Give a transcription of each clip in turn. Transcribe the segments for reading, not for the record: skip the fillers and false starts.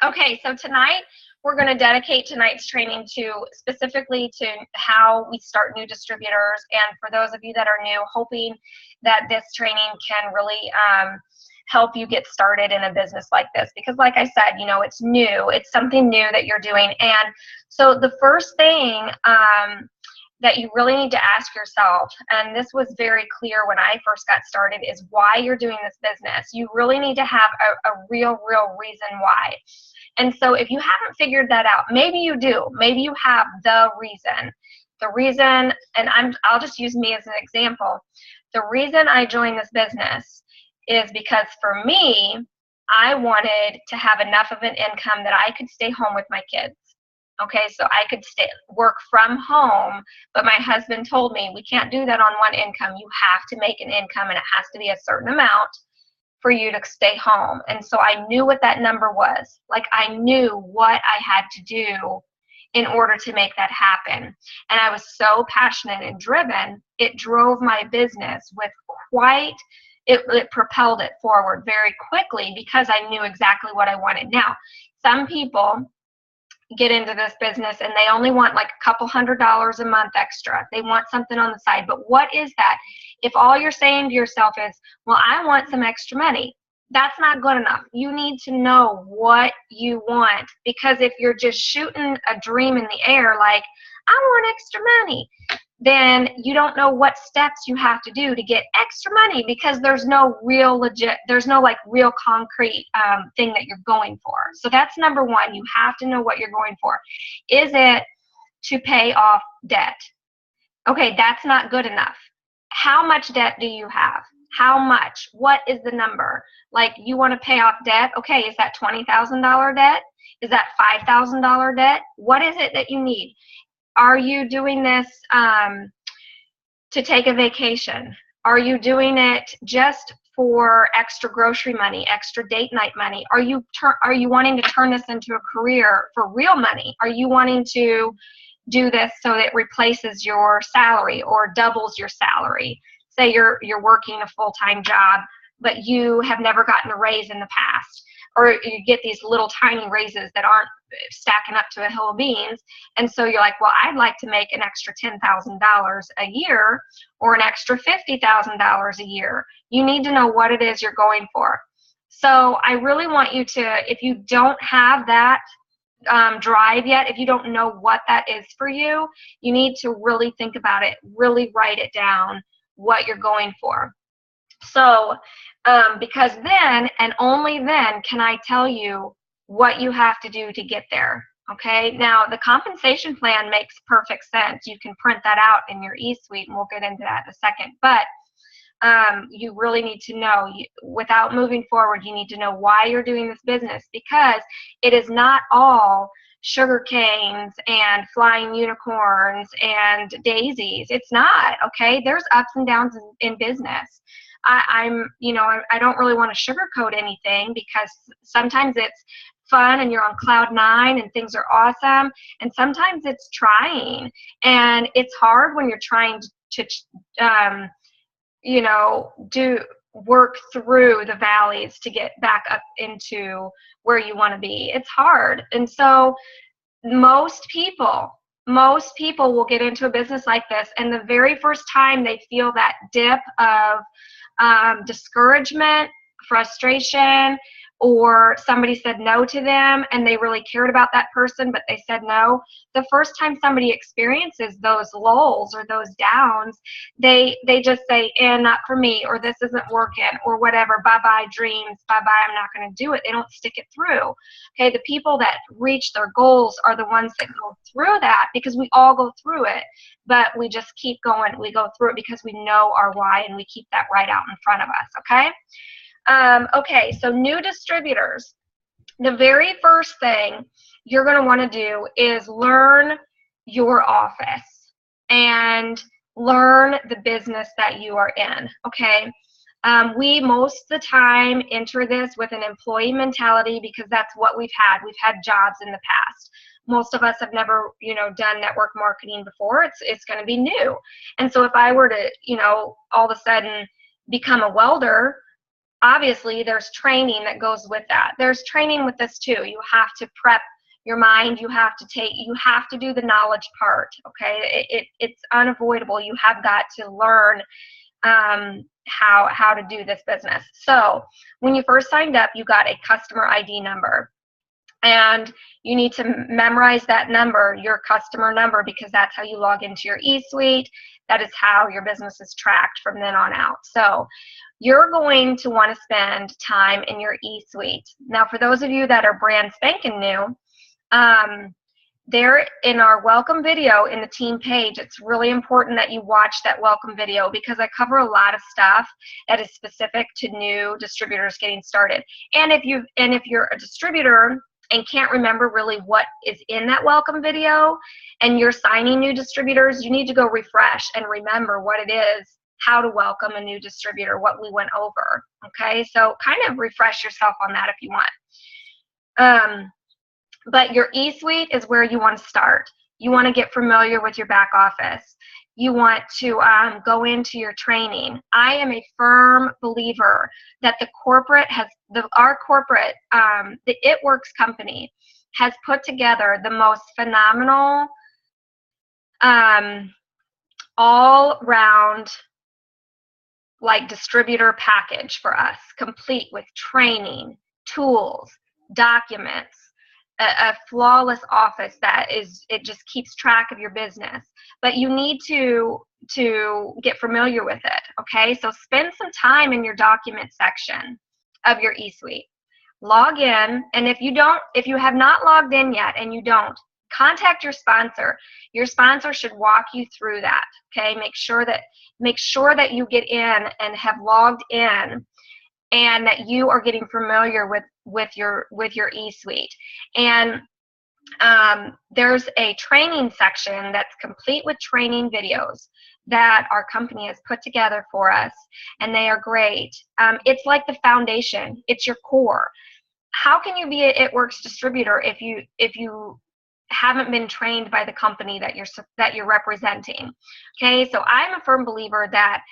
Okay, so tonight we're going to dedicate tonight's training to specifically to how we start new distributors. And for those of you that are new, hoping that this training can really help you get started in a business like this. Because like I said, you know, it's new. It's something new that you're doing. And so the first thing that you really need to ask yourself, and this was very clear when I first got started, is why you're doing this business. You really need to have a real reason why. And so if you haven't figured that out, maybe you do. Maybe you have the reason. The reason, and I'll just use me as an example. The reason I joined this business is because for me, I wanted to have enough of an income that I could stay home with my kids. Okay, so I could work from home, but my husband told me we can't do that on one income. You have to make an income, and it has to be a certain amount for you to stay home. And so I knew what that number was. Like, I knew what I had to do in order to make that happen. And I was so passionate and driven, it drove my business with it propelled it forward very quickly because I knew exactly what I wanted. Now, some people get into this business and they only want like a couple $100s a month extra. They want something on the side. But what is that? If all you're saying to yourself is, well, I want some extra money, that's not good enough. You need to know what you want, because if you're just shooting a dream in the air like, I want extra money, then you don't know what steps you have to do to get extra money, because there's no real concrete thing that you're going for. So that's number one. You have to know what you're going for. Is it to pay off debt? Okay, that's not good enough. How much debt do you have? How much? What is the number? Like, you want to pay off debt? Okay, is that $20,000 debt? Is that $5,000 debt? What is it that you need? Are you doing this to take a vacation? Are you doing it just for extra grocery money, extra date night money? Are you wanting to turn this into a career for real money? Are you wanting to do this so that it replaces your salary or doubles your salary? Say you're working a full-time job, but you have never gotten a raise in the past, or you get these little tiny raises that aren't stacking up to a hill of beans. And so you're like, well, I'd like to make an extra $10,000 a year or an extra $50,000 a year. You need to know what it is you're going for. So I really want you to, if you don't have that drive yet, if you don't know what that is for you, you need to really think about it, really write it down, what you're going for. So because then, and only then, can I tell you what you have to do to get there. Okay, now the compensation plan makes perfect sense. You can print that out in your eSuite, and we'll get into that in a second. But you really need to know, without moving forward, you need to know why you're doing this business, because it is not all sugar canes and flying unicorns and daisies. It's not, okay? There's ups and downs in business. I don't really want to sugarcoat anything, because sometimes it's fun and you're on cloud nine and things are awesome, and sometimes it's trying, and it's hard when you're trying to work through the valleys to get back up into where you want to be. It's hard. And so most people will get into a business like this, and the very first time they feel that dip of discouragement, frustration, or somebody said no to them and they really cared about that person, but they said no. The first time somebody experiences those lulls or those downs, they just say, not for me, or this isn't working, or whatever, bye-bye dreams, bye-bye, I'm not going to do it. They don't stick it through. Okay, the people that reach their goals are the ones that go through that, because we all go through it, but we just keep going. We go through it because we know our why, and we keep that right out in front of us, okay? Okay, so new distributors, the very first thing you're going to want to do is learn your office and learn the business that you are in, okay? We most of the time enter this with an employee mentality, because that's what we've had. We've had jobs in the past. Most of us have never, done network marketing before. It's going to be new. And so if I were to, all of a sudden become a welder, obviously there's training that goes with that. There's training with this too. You have to prep your mind. You have to do the knowledge part. Okay, it's unavoidable. You have got to learn how to do this business. So when you first signed up, you got a customer ID number. And you need to memorize that number, your customer number, because that's how you log into your eSuite. That is how your business is tracked from then on out. So you're going to want to spend time in your eSuite. Now, for those of you that are brand spanking new, there in our welcome video in the team page, it's really important that you watch that welcome video, because I cover a lot of stuff that is specific to new distributors getting started. And if you're a distributor and can't remember really what is in that welcome video and you're signing new distributors, you need to go refresh and remember what it is, how to welcome a new distributor, what we went over. Okay, so kind of refresh yourself on that if you want. But your eSuite is where you want to start. You want to get familiar with your back office. You want to go into your training. I am a firm believer that the It Works company has put together the most phenomenal all-round like distributor package for us, complete with training, tools, documents, a flawless office it just keeps track of your business. But you need to get familiar with it. Okay, so spend some time in your document section of your eSuite. Log in, and if you have not logged in yet and you don't, contact your sponsor. Your sponsor should walk you through that. Okay, make sure that you get in and have logged in, and that you are getting familiar with your eSuite. And there's a training section that's complete with training videos that our company has put together for us, and they are great. It's like the foundation. It's your core. How can you be an It Works distributor if you haven't been trained by the company that you're representing? Okay, so I'm a firm believer that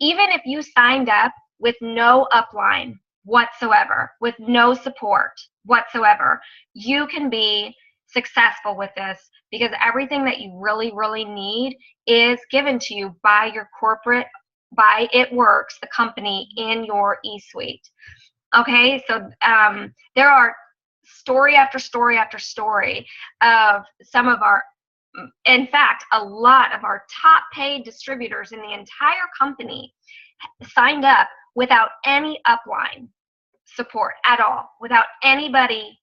even if you signed up with no upline whatsoever, with no support whatsoever, you can be successful with this, because everything that you really, really need is given to you by your corporate, by It Works, the company, in your eSuite. Okay, so there are story after story after story of some of our, in fact, a lot of our top paid distributors in the entire company signed up without any upline support at all, without anybody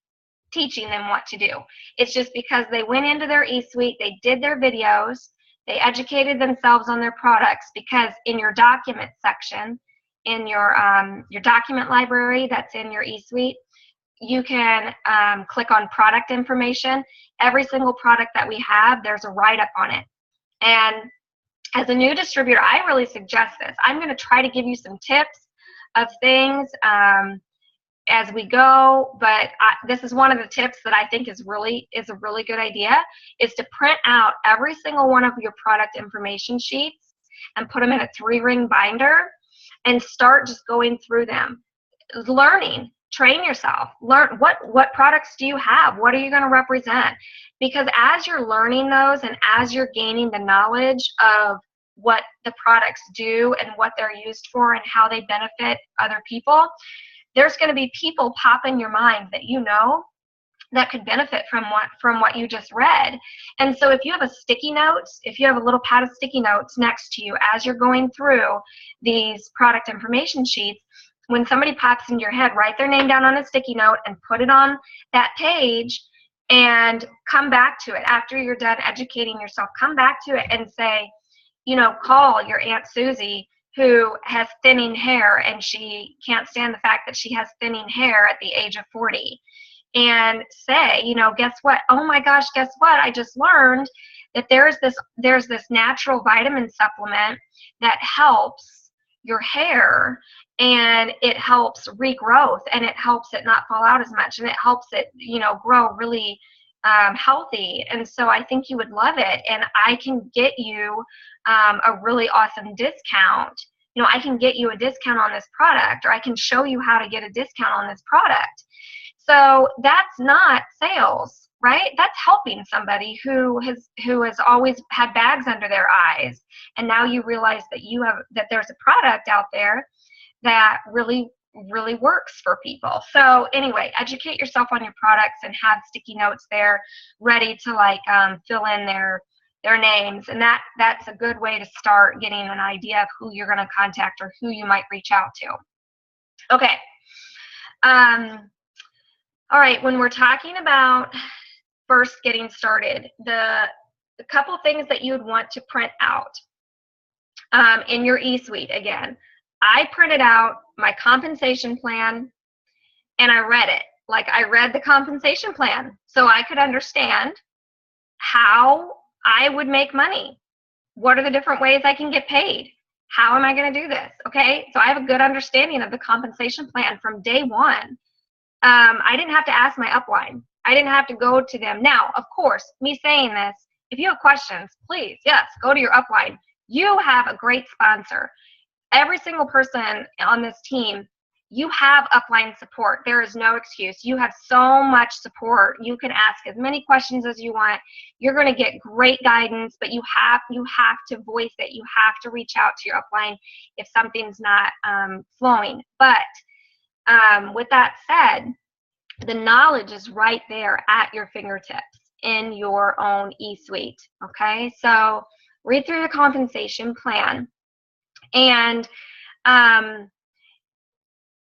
teaching them what to do. It's just because they went into their eSuite, they did their videos, they educated themselves on their products, because in your document section, in your document library that's in your eSuite, you can click on product information. Every single product that we have, there's a write-up on it. And as a new distributor, I really suggest this. I'm going to try to give you some tips of things as we go, but this is one of the tips that I think is a really good idea, is to print out every single one of your product information sheets and put them in a 3-ring binder and start just going through them, learning. Train yourself. Learn what products do you have? What are you going to represent? Because as you're learning those and as you're gaining the knowledge of what the products do and what they're used for and how they benefit other people, there's going to be people pop in your mind that you know that could benefit from what you just read. And so if you have a sticky notes, if you have a little pad of sticky notes next to you as you're going through these product information sheets, when somebody pops into your head, write their name down on a sticky note and put it on that page, and come back to it after you're done educating yourself. Come back to it and say, call your Aunt Susie, who has thinning hair, and she can't stand the fact that she has thinning hair at the age of 40. And say, guess what? Oh my gosh, guess what? I just learned that there's this natural vitamin supplement that helps your hair, and it helps regrowth, and it helps it not fall out as much, and it helps it, grow really healthy. And so I think you would love it, and I can get you a really awesome discount. you know, I can get you a discount on this product, or I can show you how to get a discount on this product. So that's not sales, right? That's helping somebody who has always had bags under their eyes, and now you realize that there's a product out there that really works for people. So anyway, educate yourself on your products and have sticky notes there ready to like fill in their names, and that's a good way to start getting an idea of who you're going to contact or who you might reach out to. Okay. All right, when we're talking about first getting started, the couple things that you would want to print out in your eSuite. Again, I printed out my compensation plan and I read it. Like, I read the compensation plan so I could understand how I would make money. What are the different ways I can get paid? How am I going to do this? Okay, so I have a good understanding of the compensation plan from day one. I didn't have to ask my upline. I didn't have to go to them. Now, of course, me saying this, if you have questions, please, yes, go to your upline. You have a great sponsor. Every single person on this team, you have upline support. There is no excuse. You have so much support. You can ask as many questions as you want. You're going to get great guidance, but you have to voice it. You have to reach out to your upline if something's not flowing. But with that said, the knowledge is right there at your fingertips in your own eSuite. Okay, so read through the compensation plan, and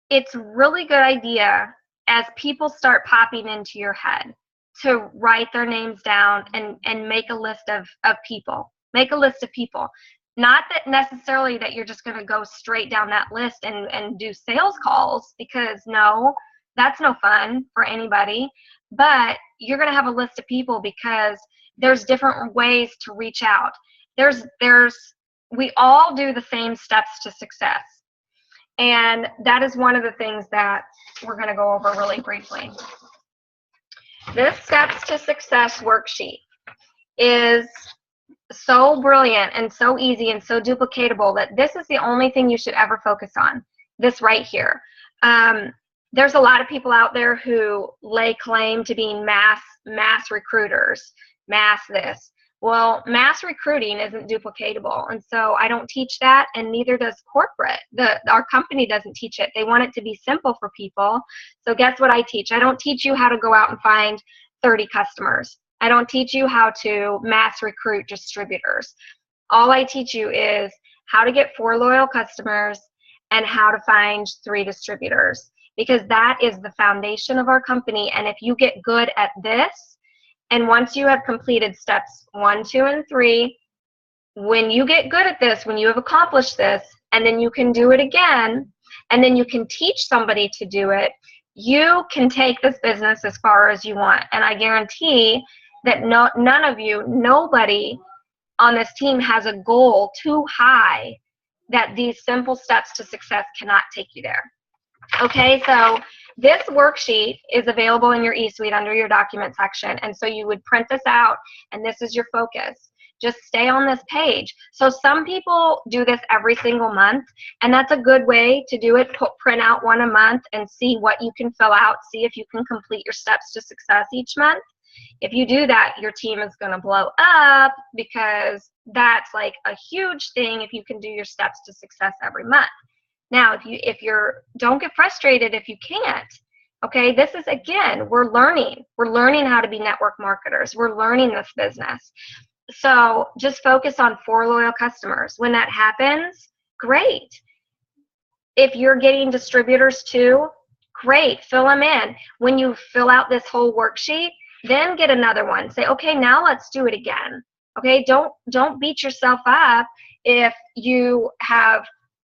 it's a really good idea as people start popping into your head to write their names down and make a list of people. Make a list of people. Not that necessarily that you're just going to go straight down that list and do sales calls, because no, that's no fun for anybody. But you're going to have a list of people because there's different ways to reach out. We all do the same steps to success. And that is one of the things that we're going to go over really briefly. This Steps to Success worksheet is so brilliant and so easy and so duplicatable that this is the only thing you should ever focus on, this right here. There's a lot of people out there who lay claim to being mass recruiters, mass this. Well, mass recruiting isn't duplicatable, and so I don't teach that, and neither does corporate. Our company doesn't teach it. They want it to be simple for people. So guess what I teach? I don't teach you how to go out and find 30 customers. I don't teach you how to mass recruit distributors. All I teach you is how to get 4 loyal customers and how to find 3 distributors, because that is the foundation of our company. And if you get good at this, and once you have completed steps 1, 2, and 3, when you get good at this, when you have accomplished this, and then you can do it again, and then you can teach somebody to do it, you can take this business as far as you want. And I guarantee that nobody on this team has a goal too high that these simple steps to success cannot take you there. Okay, so this worksheet is available in your eSuite under your document section, and so you would print this out, and this is your focus. Just stay on this page. So some people do this every single month, and that's a good way to do it. Print out 1 a month and see what you can fill out, see if you can complete your steps to success each month. If you do that, your team is going to blow up, because that's like a huge thing if you can do your steps to success every month. Now, don't get frustrated if you can't. Okay, this is, again, we're learning how to be network marketers. We're learning this business. So just focus on 4 loyal customers. When that happens, great. If you're getting distributors too, great, fill them in. When you fill out this whole worksheet, then get another one. Say, okay, now let's do it again. Okay, don't beat yourself up if you have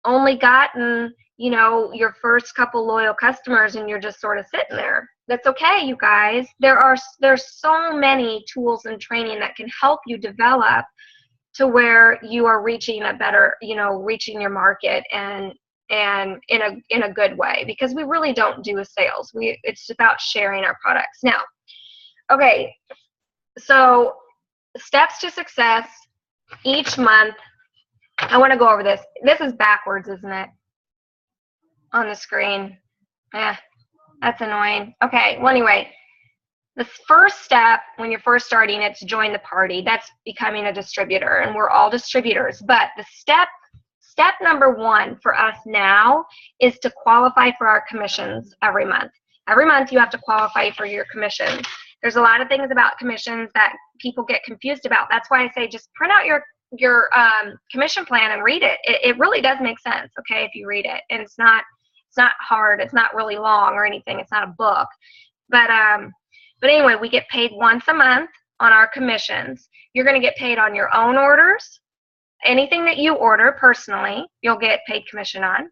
only gotten, your first couple loyal customers and you're just sort of sitting there. That's okay, you guys. There's so many tools and training that can help you develop to where you are reaching a better, reaching your market and in a good way, because we really don't do a sales. It's about sharing our products. Now, okay, so steps to success each month. I want to go over this. This is backwards, isn't it? On the screen. Yeah, that's annoying. Okay, well, anyway, the first step when you're first starting it to join the party, that's becoming a distributor, and we're all distributors. But the step number one for us now is to qualify for our commissions every month. Every month you have to qualify for your commissions. There's a lot of things about commissions that people get confused about. That's why I say just print out your commission plan and read it. It really does make sense, okay, if you read it. And it's not hard. It's not really long or anything. It's not a book. But anyway, we get paid once a month on our commissions. You're going to get paid on your own orders. Anything that you order personally, you'll get paid commission on.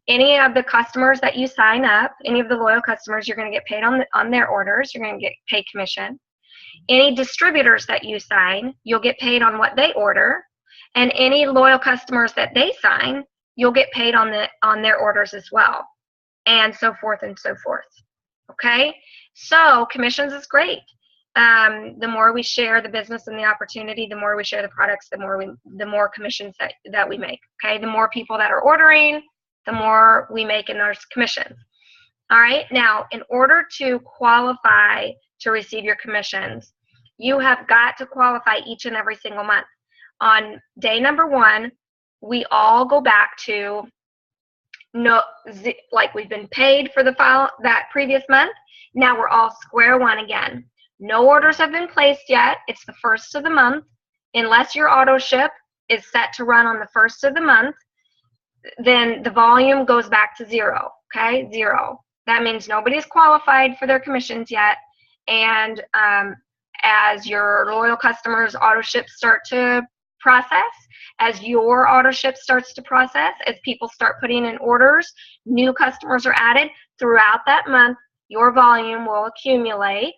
Any of the customers that you sign up, any of the loyal customers, you're going to get paid on their orders. You're going to get paid commission. Any distributors that you sign, you'll get paid on what they order. And any loyal customers that they sign, you'll get paid on their orders as well. And so forth and so forth. Okay? So commissions is great. The more we share the business and the opportunity, the more we share the products, the more commissions that we make. Okay? The more people that are ordering, the more we make in those commissions. All right? Now, in order to qualify to receive your commissions, you have got to qualify each and every single month. On day number one, we all go back to like we've been paid for that previous month. Now we're all square one again. No orders have been placed yet. It's the first of the month. Unless your auto ship is set to run on the first of the month, then the volume goes back to zero. Okay, zero. That means nobody's qualified for their commissions yet. And as your loyal customers' auto ships start to process, as your auto ship starts to process, as people start putting in orders, new customers are added throughout that month, your volume will accumulate.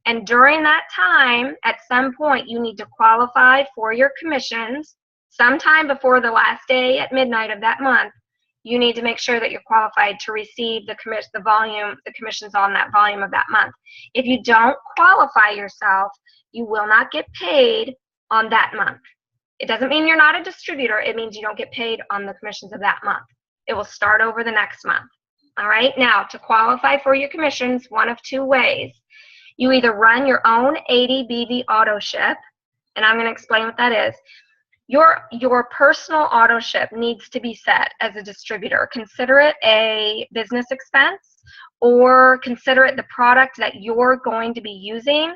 And during that time, at some point, you need to qualify for your commissions. Sometime before the last day at midnight of that month, you need to make sure that you're qualified to receive the commissions on that volume of that month. If you don't qualify yourself, you will not get paid on that month. It doesn't mean you're not a distributor. It means you don't get paid on the commissions of that month. It will start over the next month. All right? Now, to qualify for your commissions, one of two ways. You either run your own ADBV auto ship, and I'm going to explain what that is. Your personal auto ship needs to be set as a distributor. Consider it a business expense, or consider it the product that you're going to be using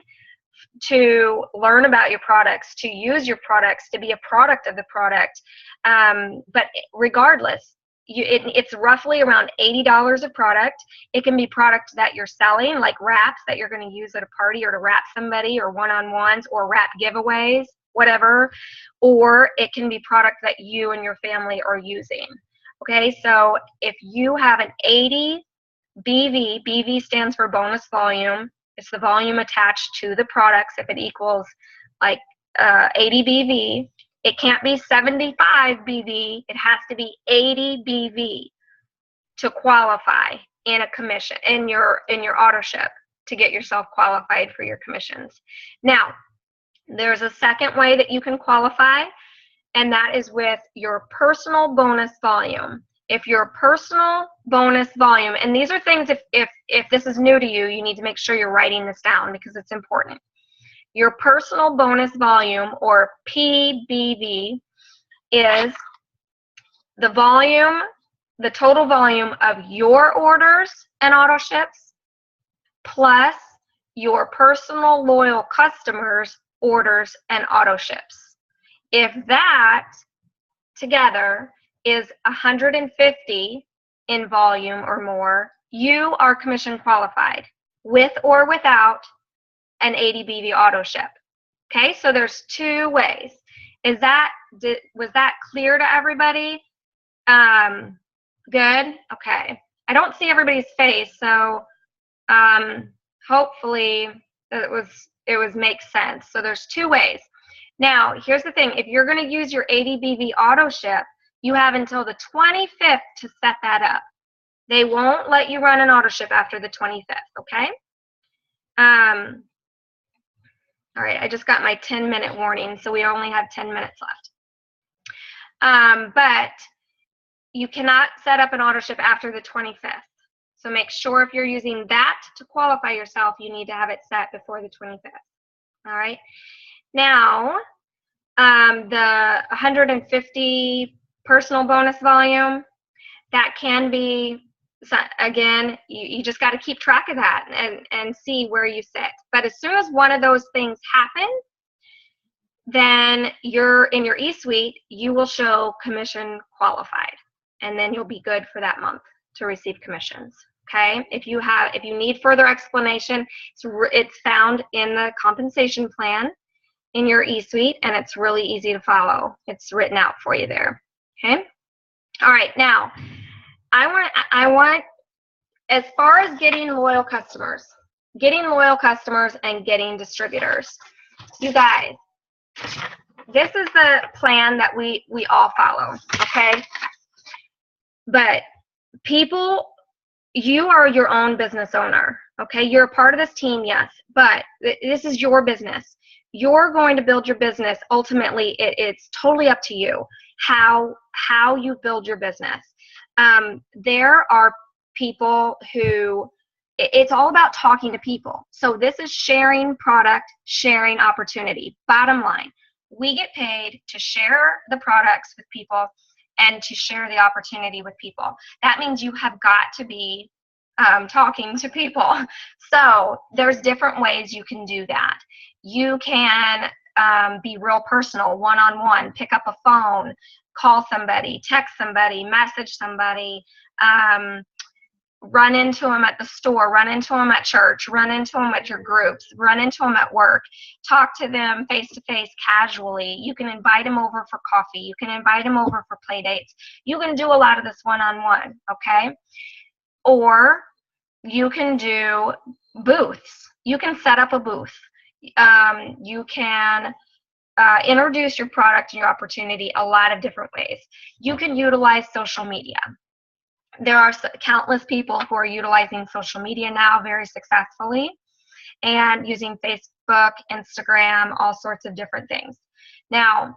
to learn about your products, to use your products, to be a product of the product. But regardless, it's roughly around $80 a product. It can be product that you're selling, like wraps that you're going to use at a party or to wrap somebody, or one-on-ones, or wrap giveaways, whatever. Or it can be product that you and your family are using. Okay, so if you have an 80 BV, BV stands for bonus volume. It's the volume attached to the products. If it equals like 80 BV, it can't be 75 BV. It has to be 80 BV to qualify in a commission in your auto ship, to get yourself qualified for your commissions. Now, there's a second way that you can qualify, and that is with your personal bonus volume. If your personal bonus volume, and these are things, if this is new to you, you need to make sure you're writing this down because it's important. Your personal bonus volume, or PBV, is the volume, the total volume of your orders and auto ships plus your personal loyal customers' orders and auto ships. If that together is 150 in volume or more, you are commission qualified, with or without an 80 BV auto ship. Okay, so there's two ways. Was that clear to everybody? Good. Okay. I don't see everybody's face, so hopefully it was makes sense. So there's two ways. Now, here's the thing. If you're going to use your 80 BV auto ship, you have until the 25th to set that up. They won't let you run an auto ship after the 25th, okay? All right, I just got my 10-minute warning, so we only have 10 minutes left. But you cannot set up an auto ship after the 25th. So make sure if you're using that to qualify yourself, you need to have it set before the 25th. All right. Now, the 150 personal bonus volume, that can be, again, you just got to keep track of that and see where you sit. But as soon as one of those things happen, then you're in your eSuite, you will show commission qualified, and then you'll be good for that month to receive commissions. Okay, if you need further explanation, it's found in the compensation plan in your eSuite, and it's really easy to follow. It's written out for you there. Okay. All right. Now, I want as far as getting loyal customers and getting distributors. You guys, this is the plan that we all follow. Okay. But people, you are your own business owner, okay? You're a part of this team, yes, but this is your business. You're going to build your business. Ultimately, it's totally up to you how you build your business. There are people who, it's all about talking to people. So this is sharing product, sharing opportunity. Bottom line, we get paid to share the products with people and to share the opportunity with people. That means you have got to be talking to people. So there's different ways you can do that. You can be real personal, one-on-one, pick up a phone, call somebody, text somebody, message somebody, run into them at the store, run into them at church, run into them at your groups, run into them at work, talk to them face-to-face casually. You can invite them over for coffee. You can invite them over for play dates. You can do a lot of this one-on-one, okay? Or you can do booths. You can set up a booth. You can introduce your product and your opportunity a lot of different ways. You can utilize social media. There are countless people who are utilizing social media now very successfully and using Facebook, Instagram, all sorts of different things. Now,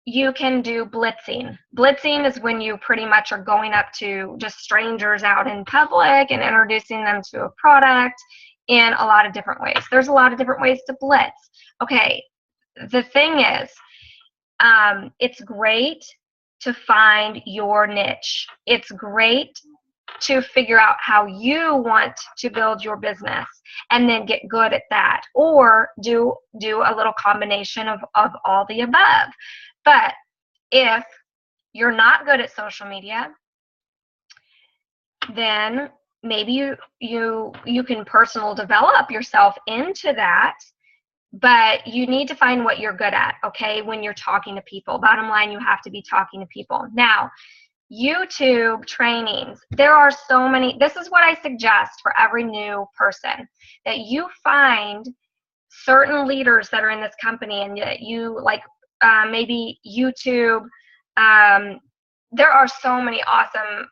you can do blitzing. Blitzing is when you pretty much are going up to just strangers out in public and introducing them to a product in a lot of different ways. There's a lot of different ways to blitz. Okay, the thing is, it's great to find your niche. It's great to figure out how you want to build your business and then get good at that, or do a little combination of all the above. But if you're not good at social media, then maybe you can personal develop yourself into that. But you need to find what you're good at, okay, when you're talking to people. Bottom line, you have to be talking to people. Now, YouTube trainings, there are so many. This is what I suggest for every new person, that you find certain leaders that are in this company and that you like, maybe YouTube. There are so many awesome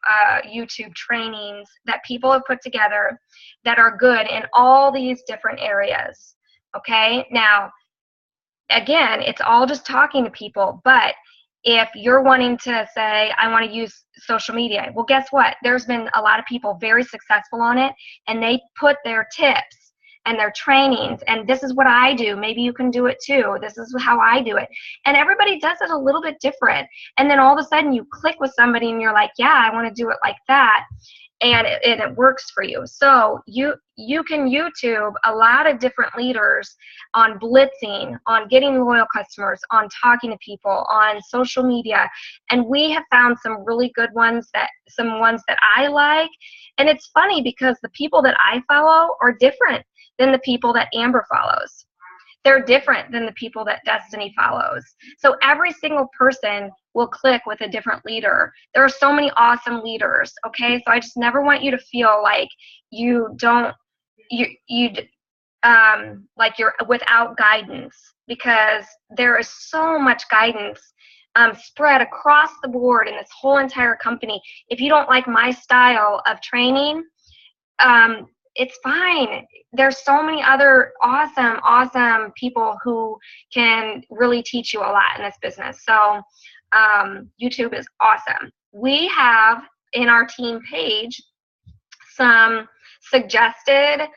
YouTube trainings that people have put together that are good in all these different areas. Okay, now, again, it's all just talking to people, but if you're wanting to say, I want to use social media, well, guess what? There's been a lot of people very successful on it, and they put their tips and their trainings, and this is what I do. Maybe you can do it too. This is how I do it. And everybody does it a little bit different. And then all of a sudden you click with somebody and you're like, yeah, I want to do it like that. And it works for you. So you can YouTube a lot of different leaders on blitzing, on getting loyal customers, on talking to people, on social media. And we have found some really good ones, some ones that I like. And it's funny because the people that I follow are different than the people that Amber follows. They're different than the people that Destiny follows. So every single person will click with a different leader. There are so many awesome leaders, okay? So I just never want you to feel like like you're without guidance, because there is so much guidance spread across the board in this whole entire company. If you don't like my style of training, it's fine. There's so many other awesome people who can really teach you a lot in this business. So YouTube is awesome. We have in our team page some suggested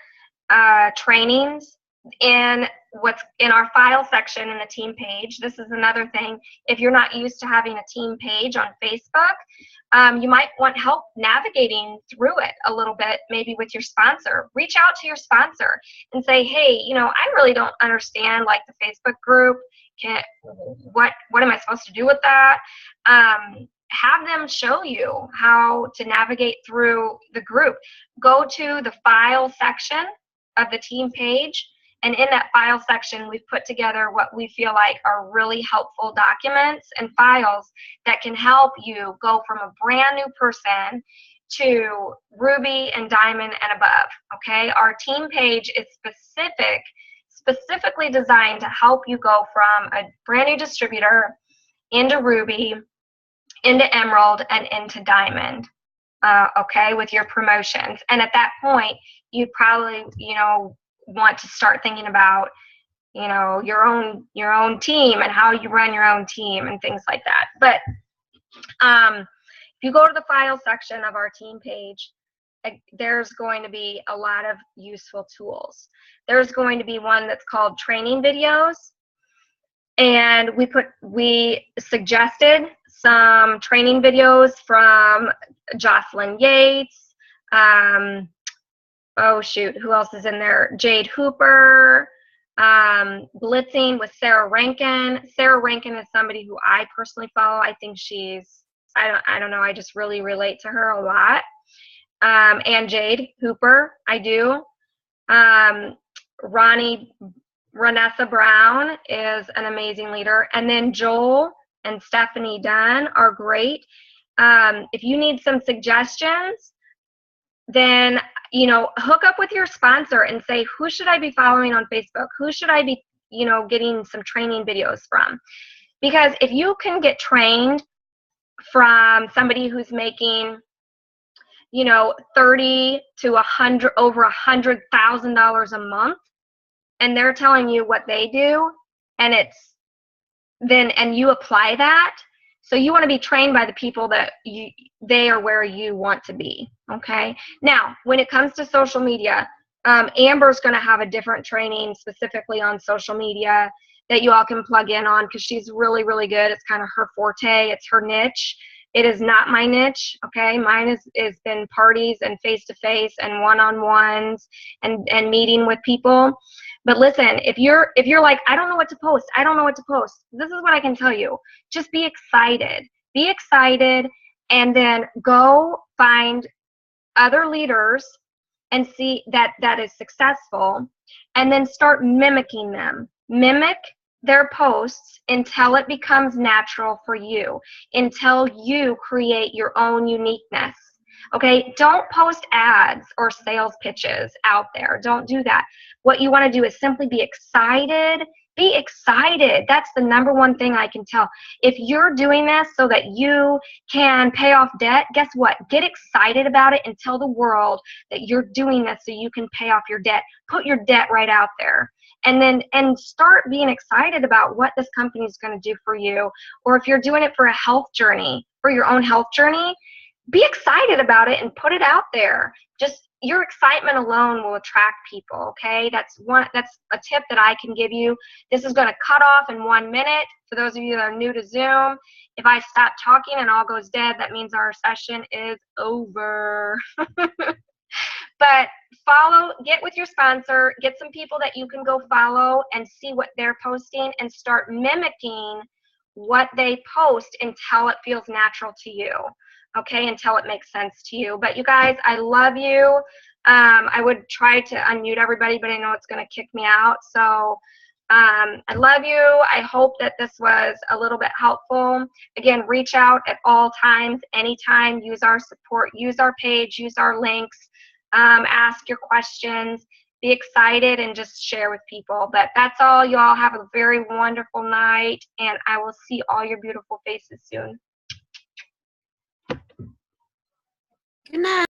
trainings in what's in our file section in the team page. This is another thing. If you're not used to having a team page on Facebook, you might want help navigating through it a little bit, maybe with your sponsor. Reach out to your sponsor and say, hey, I really don't understand like the Facebook group. What am I supposed to do with that? Have them show you how to navigate through the group. Go to the file section of the team page, and in that file section we've put together what we feel like are really helpful documents and files that can help you go from a brand new person to Ruby and Diamond and above. Okay, our team page is specifically designed to help you go from a brand new distributor into Ruby, into Emerald, and into Diamond, okay, with your promotions. And at that point, you probably, want to start thinking about, your own team and how you run your own team and things like that. But if you go to the file section of our team page, there's going to be a lot of useful tools. There's going to be one that's called training videos. And we suggested some training videos from Jocelyn Yates. Oh shoot, who else is in there? Jade Hooper, Blitzing with Sarah Rankin. Sarah Rankin is somebody who I personally follow. I think I don't know, I just really relate to her a lot. And Jade Hooper, I do. Renessa Brown is an amazing leader. And then Joel and Stephanie Dunn are great. If you need some suggestions, then, hook up with your sponsor and say, who should I be following on Facebook? Who should I be, getting some training videos from? Because if you can get trained from somebody who's making, $30,000 to over $100,000 a month, and they're telling you what they do, and and you apply that, so you want to be trained by the people that they are where you want to be. Okay. Now, when it comes to social media, Amber's going to have a different training specifically on social media that you all can plug in on, because she's really, really good. It's kind of her forte. It's her niche. It is not my niche. Okay. Mine is been parties and face-to-face and one-on-ones and meeting with people. But listen, if you're like, I don't know what to post, this is what I can tell you. Just be excited. Be excited, and then go find other leaders and see that is successful, and then start mimicking them. Mimic their posts until it becomes natural for you, until you create your own uniqueness. Okay, don't post ads or sales pitches out there. Don't do that. What you want to do is simply be excited. Be excited. That's the number one thing I can tell. If you're doing this so that you can pay off debt, guess what? Get excited about it and tell the world that you're doing this so you can pay off your debt. Put your debt right out there. And start being excited about what this company is going to do for you. Or if you're doing it for a health journey, for your own health journey, be excited about it and put it out there. Just your excitement alone will attract people, okay? That's a tip that I can give you. This is going to cut off in 1 minute. For those of you that are new to Zoom, if I stop talking and all goes dead, that means our session is over. But get with your sponsor, get some people that you can go follow and see what they're posting, and start mimicking what they post until it feels natural to you. Okay, until it makes sense to you. But you guys, I love you. I would try to unmute everybody, but I know it's going to kick me out. So I love you. I hope that this was a little bit helpful. Again, reach out at all times, anytime. Use our support, use our page, use our links, ask your questions, be excited, and just share with people. But that's all. You all have a very wonderful night, and I will see all your beautiful faces soon. Good night.